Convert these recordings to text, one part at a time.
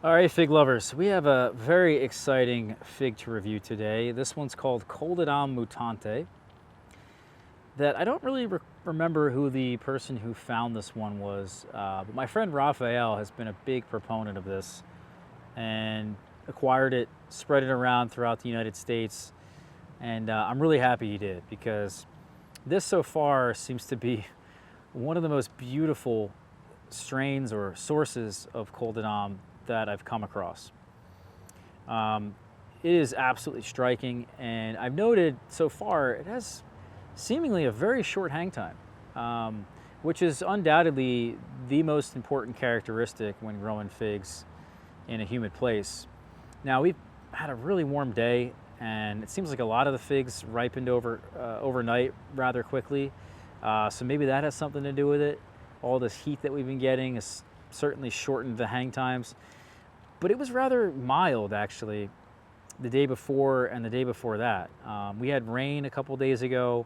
All right, fig lovers, we have a very exciting fig to review today. This one's called Coll de Dama Mutante. That I don't really remember who the person who found this one was, but my friend Rafael has been a big proponent of this and acquired it, spread it around throughout the United States, and I'm really happy he did because this so far seems to be one of the most beautiful strains or sources of Coll de Dama that I've come across. It is absolutely striking, and I've noted so far it has seemingly a very short hang time, which is undoubtedly the most important characteristic when growing figs in a humid place. Now, we've had a really warm day, and it seems like a lot of the figs ripened overnight rather quickly, so maybe that has something to do with it. All this heat that we've been getting has certainly shortened the hang times, but it was rather mild actually the day before and the day before that. We had rain a couple days ago,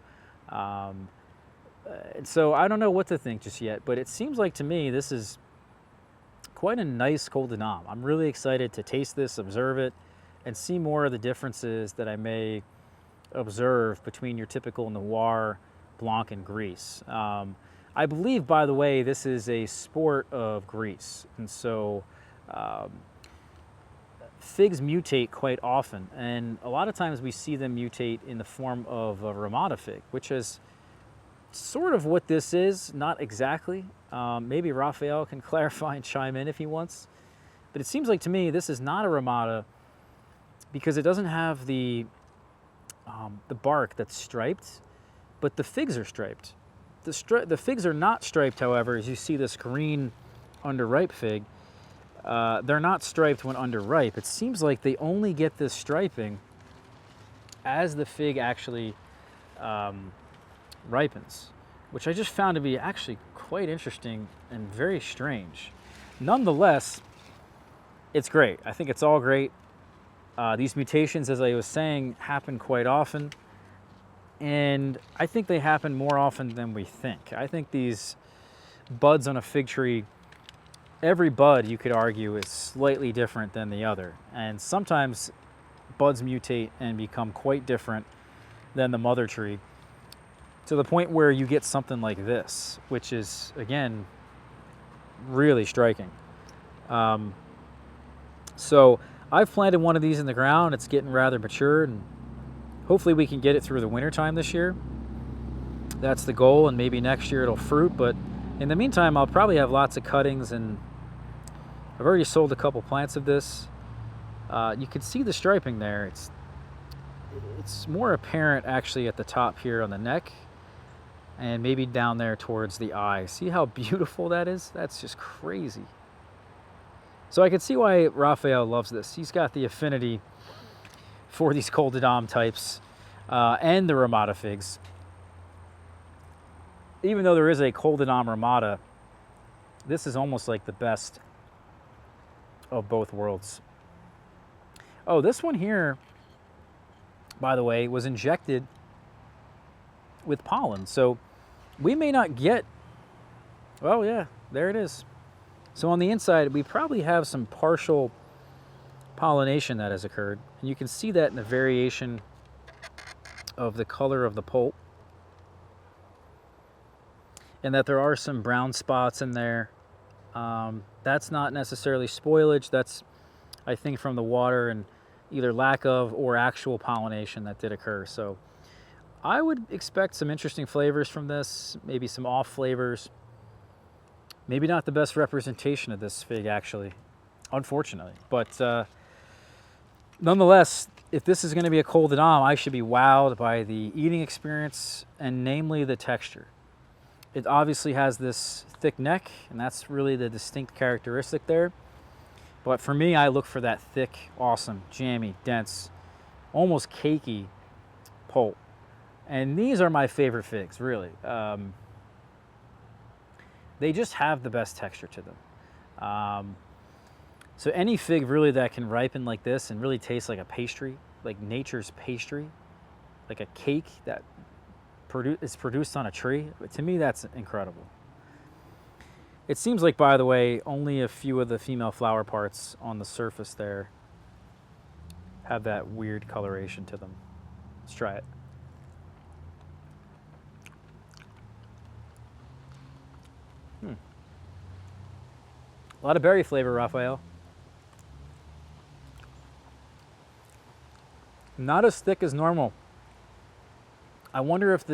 and so I don't know what to think just yet, but it seems like to me this is quite a nice Coll de Dama. I'm really excited to taste this, observe it, and see more of the differences that I may observe between your typical Noir, Blanc, and Gris. I believe, by the way, this is a sport of Gris, and so figs mutate quite often, and a lot of times we see them mutate in the form of a Ramada fig, which is sort of what this is, not exactly. Maybe Rafael can clarify and chime in if he wants, but it seems like to me this is not a Ramada because it doesn't have the bark that's striped, but the figs are striped. The figs are not striped, however, as you see this green underripe fig. They're not striped when underripe. It seems like they only get this striping as the fig actually ripens, which I just found to be actually quite interesting and very strange. Nonetheless, it's great. I think it's all great. These mutations, as I was saying, happen quite often. And I think they happen more often than we think. I think these buds on a fig tree, every bud, you could argue, is slightly different than the other. And sometimes buds mutate and become quite different than the mother tree, to the point where you get something like this, which is, again, really striking. So I've planted one of these in the ground. It's getting rather mature, and hopefully we can get it through the winter time this year. That's the goal, and maybe next year it'll fruit. But in the meantime, I'll probably have lots of cuttings, and I've already sold a couple plants of this. You can see the striping there. It's more apparent actually at the top here on the neck, and maybe down there towards the eye. See how beautiful that is? That's just crazy. So I can see why Rafael loves this. He's got the affinity for these Coll de Dama types and the Ramada figs. Even though there is a Coll de Dama Ramada, this is almost like the best of both worlds. Oh, this one here, by the way, was injected with pollen. So we may not get, well, yeah, there it is. So on the inside, we probably have some partial pollination that has occurred. And you can see that in the variation of the color of the pulp. And that there are some brown spots in there. That's not necessarily spoilage. That's, I think, from the water and either lack of or actual pollination that did occur. So I would expect some interesting flavors from this, maybe some off flavors. Maybe not the best representation of this fig, actually, unfortunately. But nonetheless, if this is going to be a Coll de Dama, I should be wowed by the eating experience and namely the texture. It obviously has this thick neck, and that's really the distinct characteristic there. But for me, I look for that thick, awesome, jammy, dense, almost cakey pulp. And these are my favorite figs, really. They just have the best texture to them. So any fig really that can ripen like this and really taste like a pastry, like nature's pastry, like a cake that is produced on a tree, to me that's incredible. It seems like, by the way, only a few of the female flower parts on the surface there have that weird coloration to them. Let's try it. A lot of berry flavor, Rafael. Not as thick as normal. I wonder if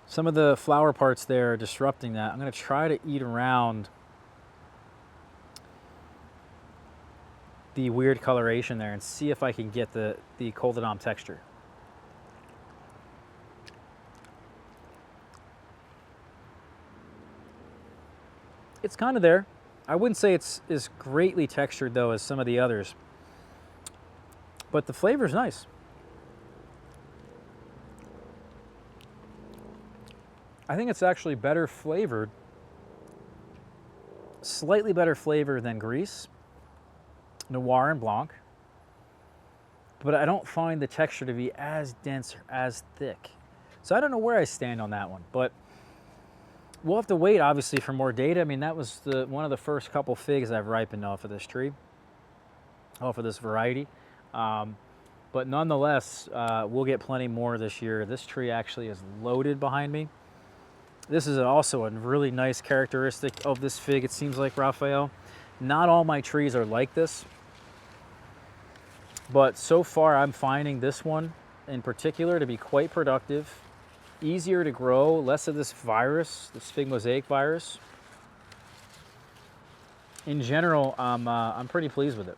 some of the flower parts there are disrupting that. I'm going to try to eat around the weird coloration there and see if I can get the Coll de Dama texture. It's kind of there. I wouldn't say it's as greatly textured though as some of the others, but the flavor's nice. I think it's actually better flavored, slightly better flavor than Greece, Noir, and Blanc, but I don't find the texture to be as dense or as thick. So I don't know where I stand on that one, but we'll have to wait, obviously, for more data. I mean, that was one of the first couple figs I've ripened off of this tree, off of this variety. But nonetheless, we'll get plenty more this year. This tree actually is loaded behind me. This is also a really nice characteristic of this fig, it seems like, Rafael. Not all my trees are like this, but so far I'm finding this one in particular to be quite productive. Easier to grow, less of this virus, this fig mosaic virus. In general, I'm pretty pleased with it.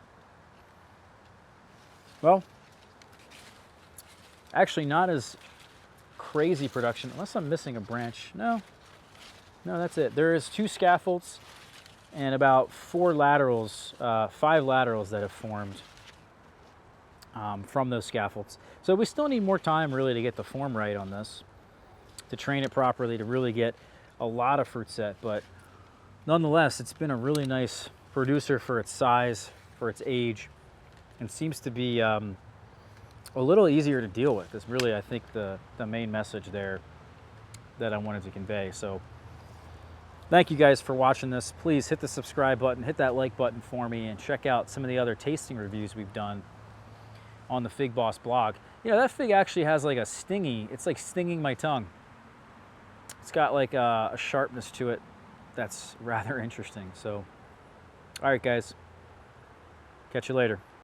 Well, actually not as crazy production, unless I'm missing a branch. No, that's it. There is 2 scaffolds and about 4 laterals, 5 laterals that have formed from those scaffolds. So we still need more time really to get the form right on this, to train it properly, to really get a lot of fruit set. But nonetheless, it's been a really nice producer for its size, for its age, and seems to be a little easier to deal with. Is really, I think, the main message there that I wanted to convey. So thank you guys for watching this. Please hit the subscribe button, hit that like button for me, and check out some of the other tasting reviews we've done on the Fig Boss blog. You know, that fig actually has like a stingy, it's like stinging my tongue. It's got like a sharpness to it that's rather interesting. So, all right, guys, catch you later.